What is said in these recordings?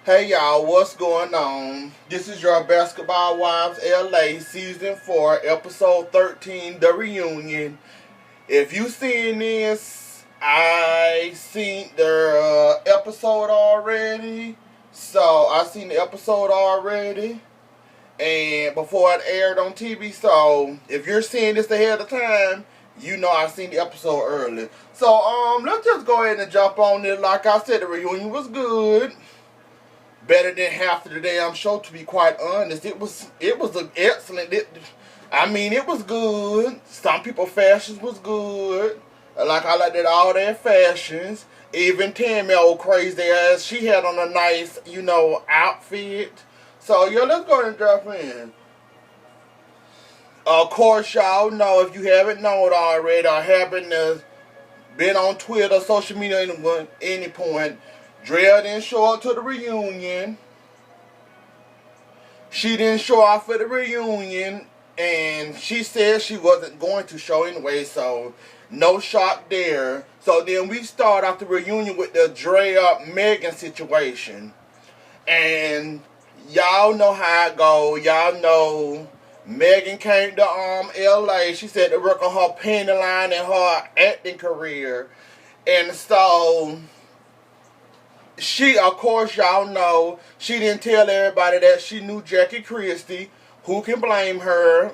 Hey y'all, what's going on? This is your Basketball Wives LA Season 4, Episode 13, The Reunion. If you seen this, I seen the episode already. So, I seen the episode already. And before it aired on TV. So, if you're seeing this ahead of time, you know I seen the episode early. So, let's just go ahead and jump on it. Like I said, the reunion was good. Better than half of the damn show, to be quite honest. It was an excellent. It was good. Some people fashions was good. I liked it, all their fashions. Even Tammy, old crazy ass, she had on a nice, outfit. So yeah, let's go ahead and jump in. Of course, y'all know, if you haven't known already or haven't been on Twitter, social media, any point, Drea didn't show up to the reunion. She didn't show up for the reunion, and she said she wasn't going to show anyway, so no shock there. So then we start off the reunion with the Drea Megan situation. And y'all know how it go. Y'all know Megan came to LA. She said to work on her penny line and her acting career. And so she, of course, y'all know, she didn't tell everybody that she knew Jackie Christie. Who can blame her?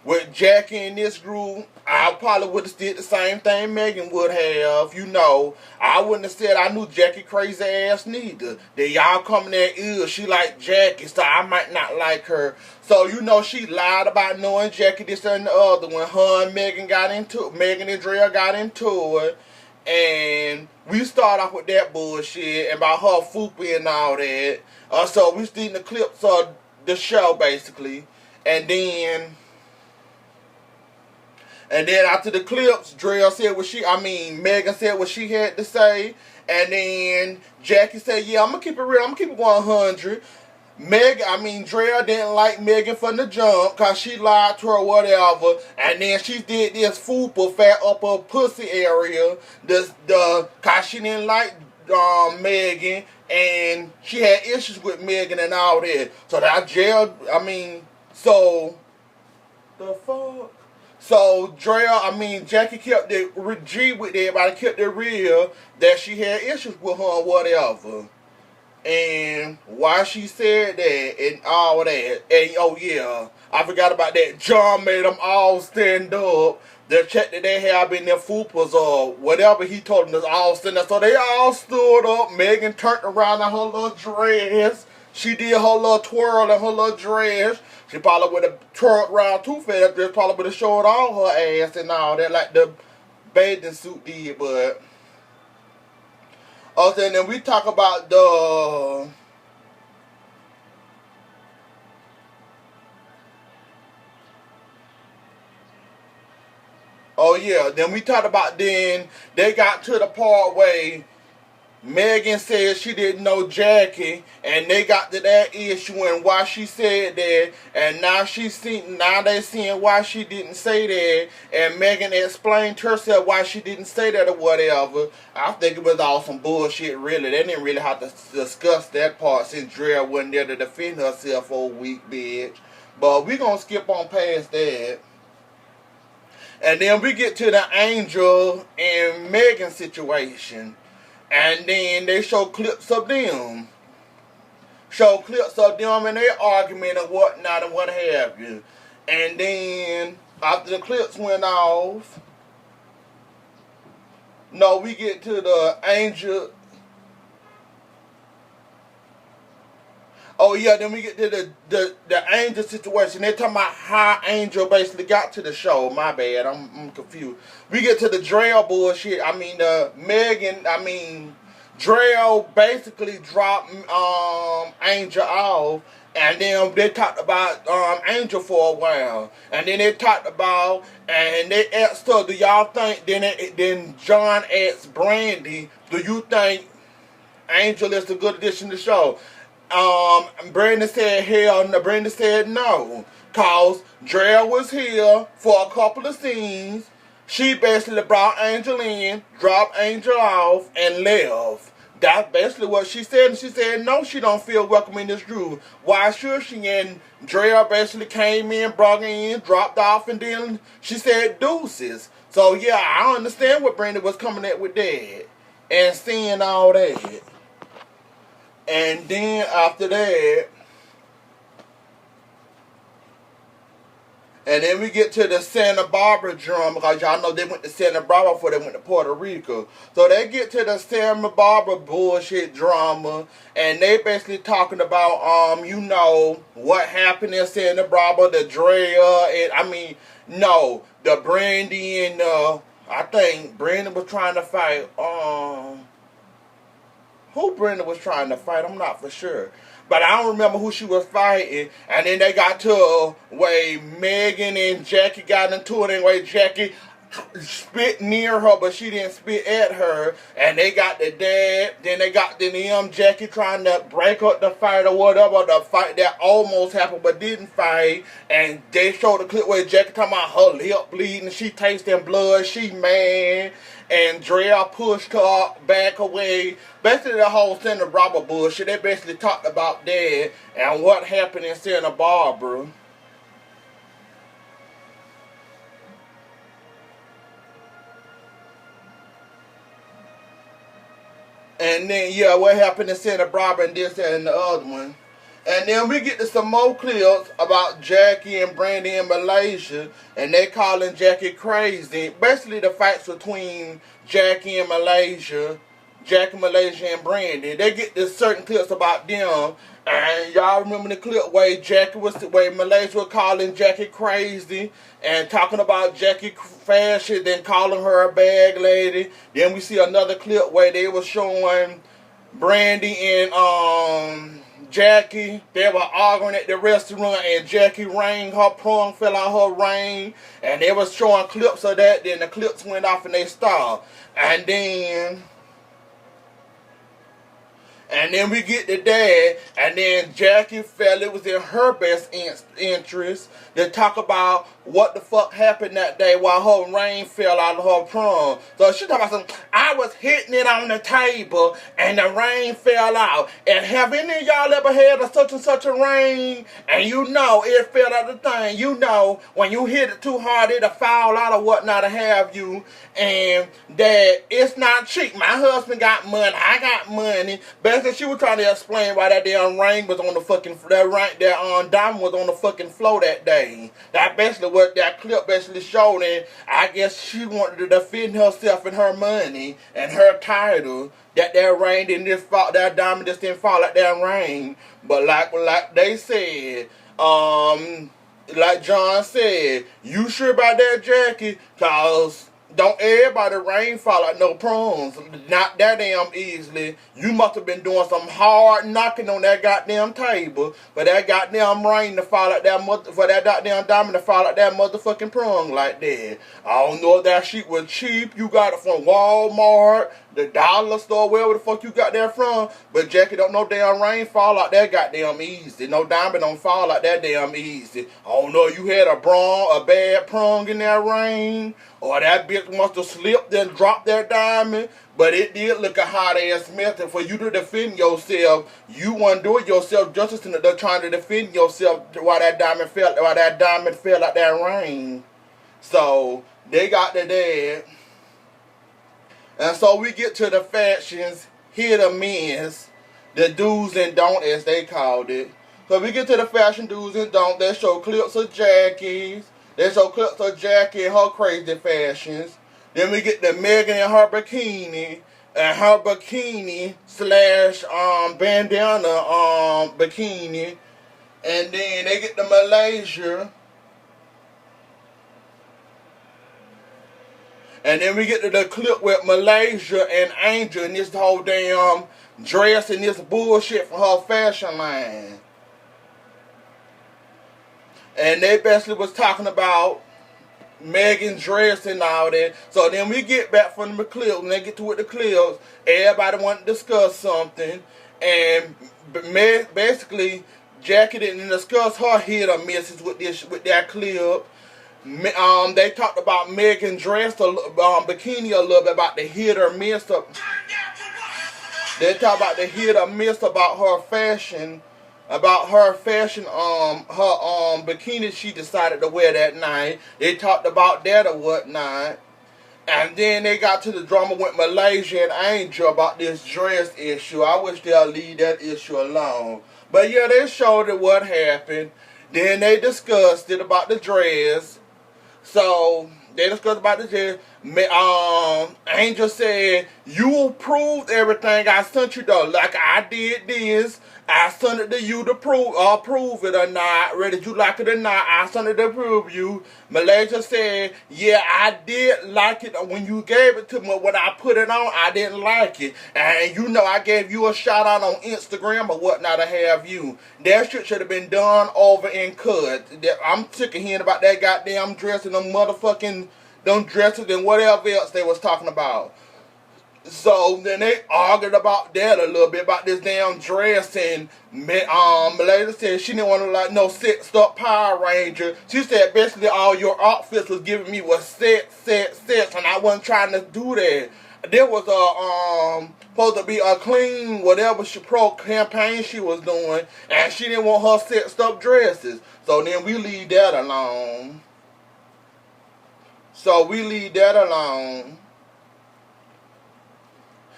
With Jackie in this group, I probably would have did the same thing Megan would have. I wouldn't have said I knew Jackie crazy ass neither. Then y'all coming there, ew, she like Jackie, so I might not like her. So, she lied about knowing Jackie, this and the other. When her and Megan and Drea got into it. And we start off with that bullshit and about her foopy and all that. So we seen the clips of the show basically, and then after the clips, Megan said what she had to say, and then Jackie said, "Yeah, I'm gonna keep it real. I'm gonna keep it 100." Drea didn't like Megan from the jump because she lied to her or whatever. And then she did this fupa fat up her pussy area. Because she didn't like Megan. And she had issues with Megan and all that. So that jail, the fuck? So Jackie kept it G with everybody, kept it real that she had issues with her or whatever. And why she said that and all that. And oh yeah, I forgot about that. John made them all stand up. The check that they have in their fupas or whatever he told them to all stand up. So they all stood up. Megan turned around in her little dress. She did her little twirl in her little dress. She probably would have twirled around too fast. Just probably would have showed all her ass and all that like the bathing suit did, but also, and then we talk about the then we talked about then they got to the part where Megan said she didn't know Jackie, and they got to that issue and why she said that, and now they seeing why she didn't say that, and Megan explained herself why she didn't say that or whatever. I think it was all some bullshit, really. They didn't really have to discuss that part since Drea wasn't there to defend herself for a weak bitch. But we gonna skip on past that. And then we get to the Angel and Megan situation. And then they show clips of them. And their argument and whatnot and what have you. And then, after the clips went off, we get to the Angel. Oh yeah, then we get to the Angel situation. They're talking about how Angel basically got to the show. My bad, I'm confused. We get to the Drea bullshit. Drea basically dropped Angel off, and then they talked about Angel for a while, and then they talked about, and they asked her, "Do y'all think?" Then John asked Brandy, "Do you think Angel is a good addition to the show?" Brandon said hell no. Brandon said no. Cause Drea was here for a couple of scenes. She basically brought Angel in, dropped Angel off, and left. That's basically what she said. And she said, no, she don't feel welcome in this groove. Why should she? And Drea basically came in, brought her in, dropped off, and then she said deuces. So, yeah, I understand what Brandy was coming at with that. And seeing all that. And then after that, and then we get to the Santa Barbara drum, because y'all know they went to Santa Barbara before they went to Puerto Rico. So they get to the Santa Barbara bullshit drama, and they basically talking about, you know, what happened in Santa Barbara, the Drea, and the Brandy and, I think Brandy was trying to fight, who Brenda was trying to fight, I'm not for sure. But I don't remember who she was fighting. And then they got to where Megan and Jackie got into it, and where Jackie spit near her, but she didn't spit at her. And they got the dad. Then they got the Jackie trying to break up the fight or whatever. The fight that almost happened but didn't fight. And they showed the clip where Jackie talking about her lip bleeding. She tasting blood. She mad. And Drea pushed her back away. Basically, the whole Santa Barbara bullshit. They basically talked about that and what happened in Santa Barbara. And then, yeah, what happened in Santa Barbara and this and the other one. And then we get to some more clips about Jackie and Brandy in Malaysia, and they calling Jackie crazy. Basically, the fights between Jackie and Malaysia, and Brandy. They get to certain clips about them, and y'all remember the clip where Malaysia was calling Jackie crazy and talking about Jackie fashion, then calling her a bag lady. Then we see another clip where they were showing Brandy and Jackie, they were arguing at the restaurant, and Jackie her prong fell out her ring, and they was showing clips of that. Then the clips went off and they stopped. And then we get to dad, and then Jackie felt it was in her best interest to talk about what the fuck happened that day while her ring fell out of her prom. So she talking about something, I was hitting it on the table and the ring fell out. And have any of y'all ever had a such and such a ring? And you know it fell out of the thing. You know when you hit it too hard it'll fall out or whatnot to have you. And that it's not cheap. My husband got money. I got money. Basically she was trying to explain why that damn ring was on the fucking, that diamond was on the fucking floor that day. That basically what that clip basically showed, and I guess she wanted to defend herself and her money and her title. That ring didn't just fall, that diamond just didn't fall like that ring. But like they said, like John said, you sure about that, Jackie? Cause don't everybody rain fall like no prunes. Not that damn easily. You must have been doing some hard knocking on that goddamn table for that goddamn rain to fall like that for that goddamn diamond to fall like that motherfucking prune like that. I don't know if that shit was cheap. You got it from Walmart, the dollar store, wherever the fuck you got that from. But Jackie, don't no damn rain fall like that goddamn easy. No diamond don't fall like that damn easy. I don't know if you had a bad prong in that rain, or that bitch must have slipped and dropped that diamond. But it did look a hot ass mess. And for you to defend yourself, you weren't doing yourself justice in the trying to defend yourself while that diamond fell like that rain. So they got the dad. And so we get to the fashions, hit or miss, the do's and don'ts as they called it. So we get to the fashion do's and don'ts. They show clips of Jackie's. They show clips of Jackie and her crazy fashions. Then we get the Megan and her bikini, and her bikini slash bandana bikini. And then they get the Malaysia. And then we get to the clip with Malaysia and Angel and this whole damn dress and this bullshit for her fashion line. And they basically was talking about Megan's dress and all that. So then we get back from the clips, and they get to with the clips. Everybody want to discuss something. And basically, Jackie didn't discuss her hit or misses with that clip. They talked about Megan's dress, bikini a little bit, about the hit or miss. They talk about the hit or miss about her fashion, her bikini she decided to wear that night. They talked about that or whatnot. And then they got to the drama with Malaysia and Angel about this dress issue. I wish they'll leave that issue alone. But yeah, they showed it what happened. Then they discussed it about the dress. So they discussed about the dress. Angel said, you proved everything I sent you though. Like I did this. I sent it to you to prove it or not. Whether you like it or not, I sent it to prove you. Malaysia said, yeah, I did like it when you gave it to me. When I put it on, I didn't like it. And you know I gave you a shout out on Instagram or whatnot to have you. That shit should have been done over and cut. I'm sick of hearing about that goddamn dress and them dresses and whatever else they was talking about. So then they argued about that a little bit, about this damn dress, and Malaysia said she didn't want to like no sexed up Power Ranger. She said basically all your outfits was giving me was sets, and I wasn't trying to do that. There was supposed to be a clean whatever she pro campaign she was doing, and she didn't want her sexed up dresses. So then we leave that alone.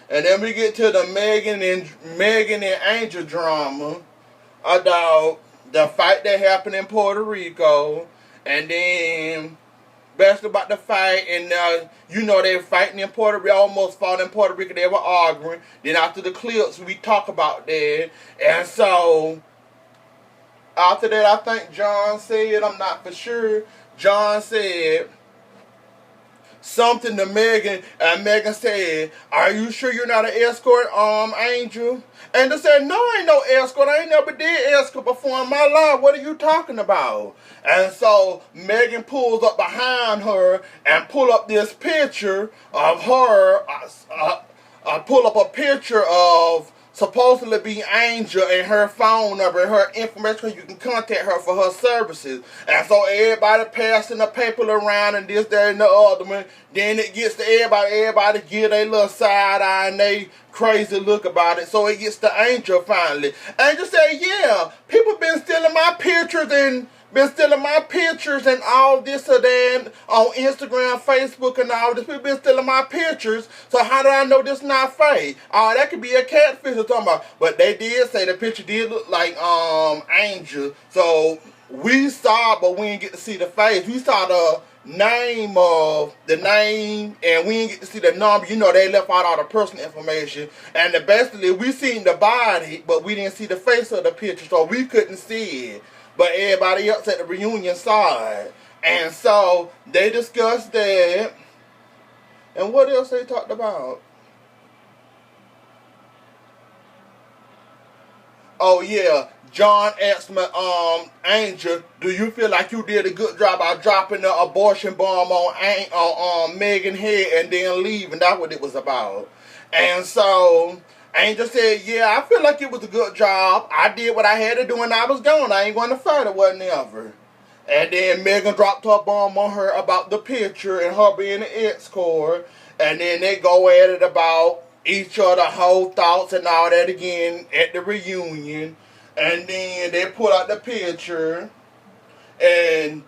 And then we get to the Megan and Angel drama about the fight that happened in Puerto Rico, and then basically about the fight, and they were fighting in Puerto Rico, almost fought in Puerto Rico. They were arguing. Then after the clips, we talk about that, and so after that, I think John said, I'm not for sure. John said something to Megan, and Megan said, are you sure you're not an escort, Angel? And they said, no, I ain't no escort. I ain't never did escort before in my life. What are you talking about? And so Megan pulls up behind her and pull up this picture of her, pull up a picture of supposedly be Angel and her phone number and her information, so you can contact her for her services. And so everybody passing the paper around and this, that, and the other one. Then it gets to everybody give their little side eye and they crazy look about it. So it gets to Angel finally. Angel said, yeah, people been stealing my pictures and all this or that on Instagram, Facebook, and all this. People been stealing my pictures. So how do I know this not fake? Oh, that could be a catfish or something. But they did say the picture did look like Angel. So we saw, but we didn't get to see the face. We saw the name, and we didn't get to see the number. They left out all the personal information. And basically, we seen the body, but we didn't see the face of the picture, so we couldn't see it. But everybody else at the reunion saw it. And so they discussed that. And what else they talked about? Oh yeah, John asked me, Angel, do you feel like you did a good job by dropping the abortion bomb on Megan's head and then leaving? That's what it was about. And so Angel said, yeah, I feel like it was a good job. I did what I had to do and I was gone. I ain't going to fight it, wasn't ever. And then Megan dropped her bomb on her about the picture and her being an escort. And then they go at it about each other whole thoughts and all that again at the reunion. And then they pull out the picture. And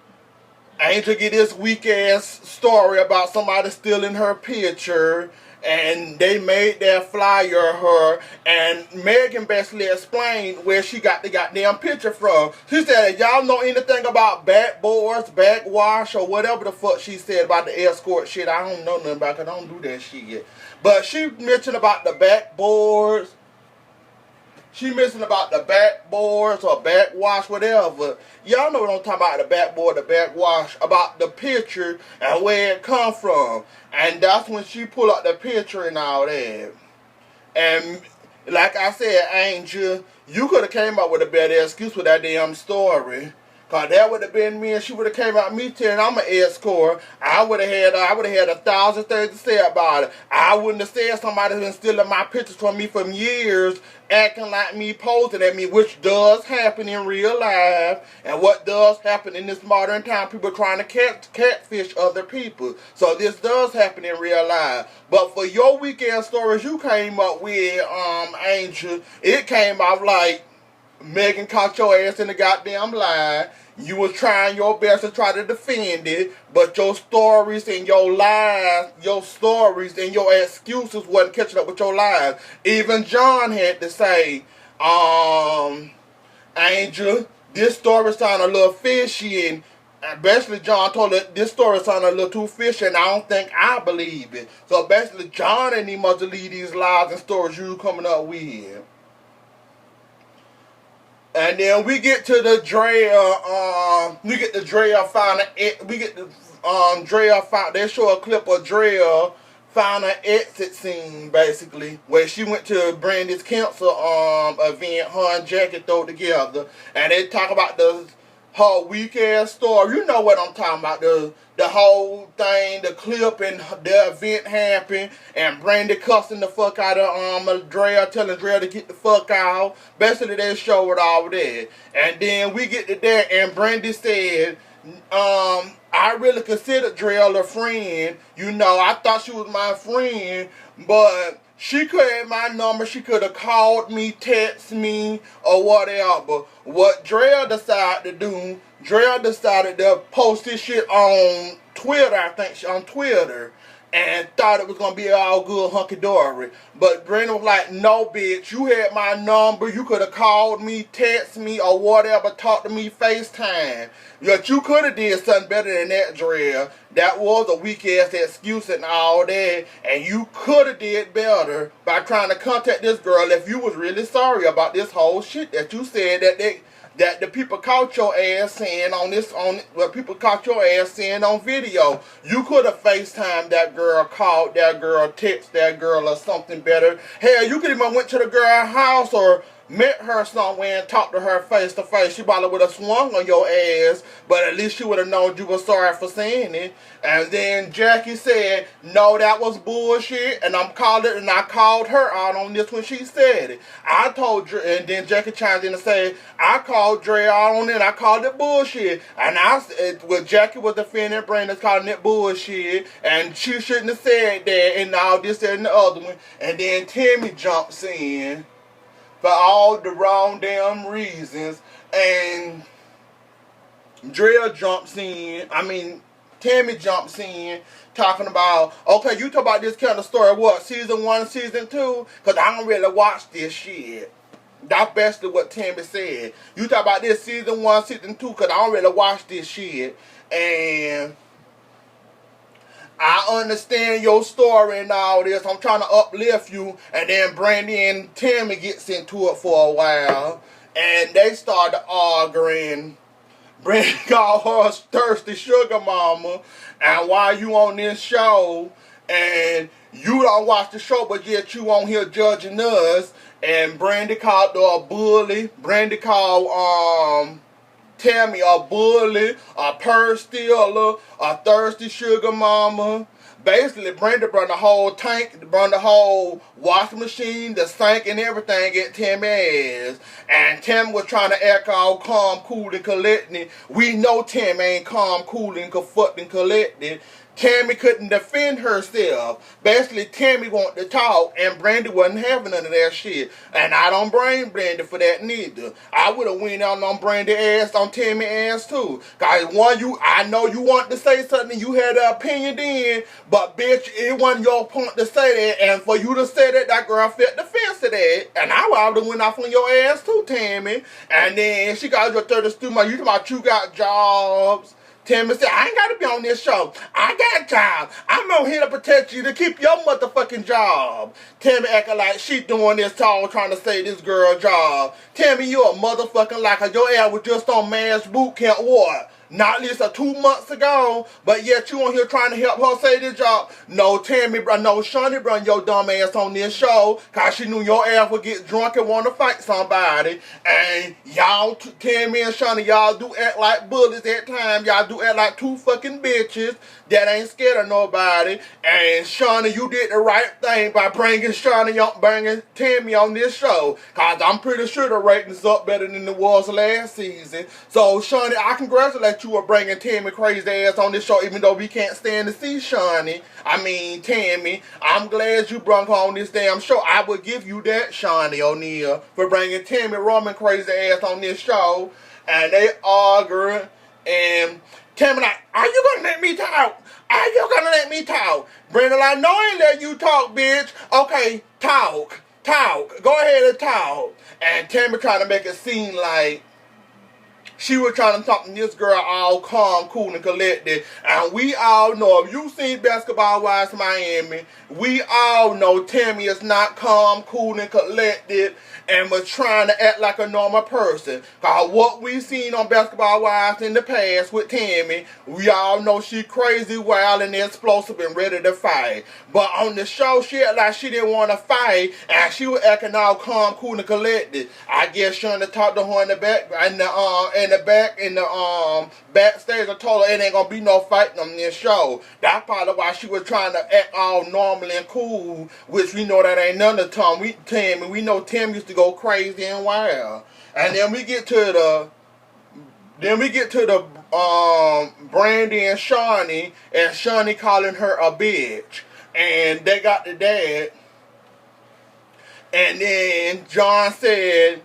Angel get this weak ass story about somebody stealing her picture. And they made that flyer of her, and Megan basically explained where she got the goddamn picture from. She said, y'all know anything about backboards, backwash, or whatever the fuck she said about the escort shit? I don't know nothing about it, I don't do that shit yet. But she mentioned about the backboards. She mentioned about the backboards or backwash, whatever. Y'all know what I'm talking about, the backboard, the backwash, about the picture and where it come from. And that's when she pulled out the picture and all that. And like I said, Angel, you could have came up with a better excuse with that damn story. Because Cause that would have been me, and she would have came out me telling I'm an escort. I would have had 1,000 things to say about it. I wouldn't have said somebody's been stealing my pictures from me for years, acting like me, posing at me, which does happen in real life, and what does happen in this modern time, people trying to catfish other people. So this does happen in real life. But for your weekend stories you came up with, Angel, it came out like Megan caught your ass in the goddamn lie. You was trying your best to try to defend it, but your stories and your lies, your stories and your excuses wasn't catching up with your lies. Even John had to say, Angel, this story sounded a little fishy, and basically John told her this story sounded a little too fishy, and I don't think I believe it. So basically John and he must believe these lies and stories you coming up with. And then we get to the Drea, they show a clip of Drea found an exit scene, basically, where she went to Brandy's cancer event, her and Jackie throw together, and they talk about her weak ass story. You know what I'm talking about, the whole thing, the clip and the event happened, and Brandy cussing the fuck out of Drea, telling Drea to get the fuck out. Basically, they showed all that. And then we get to that, and Brandy said, I really considered Drea a friend. You know, I thought she was my friend, but she could have my number. She could have called me, text me, or whatever. What Drea decided to do, Drea decided to post this shit on Twitter, I think, on Twitter, and thought it was going to be all good hunky-dory. But Brenda was like, no, bitch, you had my number. You could have called me, text me, or whatever, talk to me, FaceTime. But you could have did something better than that, Drea. That was a weak-ass excuse and all that, and you could have did better by trying to contact this girl if you was really sorry about this whole shit that you said that the people caught your ass saying people caught your ass saying on video. You could have FaceTimed that girl, called that girl, text that girl, or something better. Hell, you could even went to the girl's house or met her somewhere and talked to her face to face. She probably would have swung on your ass, but at least she would have known you were sorry for saying it. And then Jackie said, no, that was bullshit, and I called her out on this when she said it. I told Dre, and then Jackie chimed in and said, I called Dre out on it, and I called it bullshit. And Jackie was defending Brandon, calling it bullshit, and she shouldn't have said that, and all this and the other one. And then Timmy jumps in for all the wrong damn reasons, and Drea jumps in, Tammy jumps in, talking about, okay, you talk about this kind of story, what, season 1, season 2? Because I don't really watch this shit. That's basically what Tammy said. You talk about this season 1, season 2, because I don't really watch this shit. And I understand your story and all this. I'm trying to uplift you. And then Brandy and Tammy gets into it for a while, and they started arguing. Brandy called her a thirsty sugar mama, and why you on this show, and you don't watch the show, but yet you on here judging us. And Brandy called her a bully. Brandy called Tammy a bully, a purse stealer, a thirsty sugar mama. Basically, Brenda brought the whole tank, brought the whole washing machine, the sink, and everything at Tammy's ass. And Tammy was trying to act all calm, cool, and collected. We know Tammy ain't calm, cool, and fucking collected. Tammy couldn't defend herself. Basically, Tammy wanted to talk, and Brandy wasn't having none of that shit. And I don't blame Brandy for that neither. I would have went out on Brandy ass, on Tammy ass too. Cause I know you want to say something, you had an opinion then, but bitch, it wasn't your point to say that, and for you to say that girl felt the fence of that. And I would have went off on your ass too, Tammy. And then she got your 30 student, you talking about you got jobs. Tammy said, I ain't got to be on this show. I got a job. I'm on here to protect you, to keep your motherfucking job. Tammy acting like she doing this tall, trying to save this girl job. Tammy, you a motherfucking liar. Your ass was just on mass boot camp. What? not least 2 months ago, but yet you on here trying to help her say this job. No, Tammy, no, Shaunie brought your dumb ass on this show because she knew your ass would get drunk and want to fight somebody. And y'all, Tammy and Shaunie, y'all do act like bullies at times. Y'all do act like two fucking bitches that ain't scared of nobody. And Shaunie, you did the right thing by bringing Tammy on this show, because I'm pretty sure the ratings up better than it was last season. So, Shaunie, I congratulate you on bringing Tammy crazy ass on this show, even though we can't stand to see Tammy. I'm glad you brought her on this damn show. I would give you that, Shaunie O'Neal, for bringing Tammy Roman crazy ass on this show. And they arguing, and Tammy like, are you gonna let me talk? Are you gonna let me talk? Brenda like, no, I ain't let you talk, bitch. Okay, talk. Go ahead and talk. And Tammy trying to make it seem like she was trying to talk to this girl all calm, cool, and collected. And we all know, if you seen Basketball Wives Miami, we all know Tammy is not calm, cool, and collected and was trying to act like a normal person. Because what we seen on Basketball Wives in the past with Tammy, we all know she crazy, wild, and explosive and ready to fight. But on the show, she acted like she didn't want to fight, and she was acting all calm, cool, and collected. I guess Shaunie talked to her in the back, backstage. I told her it ain't gonna be no fighting on this show. That's probably why she was trying to act all normal and cool, which we know that ain't none of the time. We know Tim used to go crazy and wild. And then we get to the Brandy and Shaunie calling her a bitch, and they got the dad. And then John said,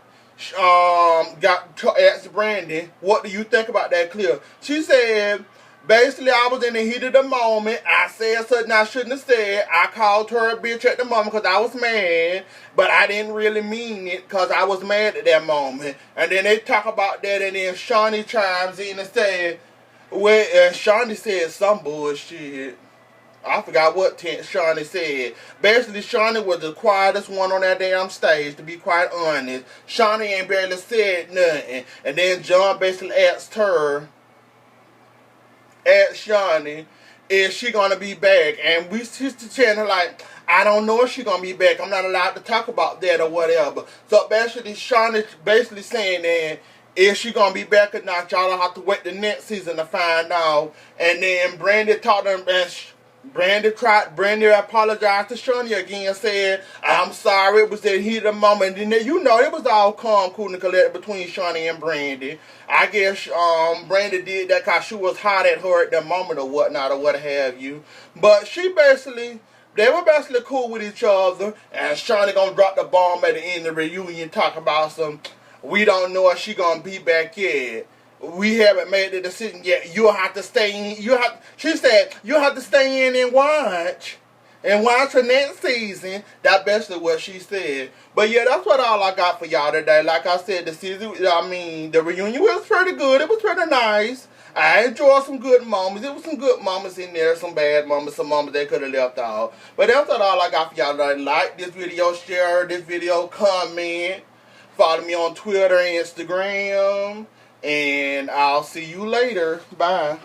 asked Brandy, what do you think about that clip? She said, basically, I was in the heat of the moment. I said something I shouldn't have said. I called her a bitch at the moment because I was mad, but I didn't really mean it because I was mad at that moment. And then they talk about that, and then Shaunie chimes in and said, Shaunie said some bullshit. I forgot what Shaunie said. Basically, Shaunie was the quietest one on that damn stage, to be quite honest. Shaunie ain't barely said nothing. And then John basically asked Shaunie, is she gonna be back? And we sister channel like, I don't know if she gonna be back. I'm not allowed to talk about that or whatever. So basically, Shaunie basically saying that, is she gonna be back or not? Y'all don't have to wait the next season to find out. And then Brandy talked to him, and Brandy apologized to Shaunie again and said, I'm sorry, it was that heat of the moment. And then, you know, it was all calm, cool, and collected between Shaunie and Brandy. I guess Brandy did that because she was hot at her at that moment or whatnot or what have you. But they were basically cool with each other. And Shaunie gonna drop the bomb at the end of the reunion talking about we don't know if she gonna be back yet. We haven't made the decision yet. You'll have to stay in. She said, you'll have to stay in and watch the next season. That's basically what she said. But yeah, that's all I got for y'all today. Like I said, the reunion was pretty good. It was pretty nice. I enjoyed some good moments. There was some good moments in there, some bad moments, some moments they could have left out. But that's all I got for y'all today. Like this video, share this video, comment. Follow me on Twitter and Instagram. And I'll see you later. Bye.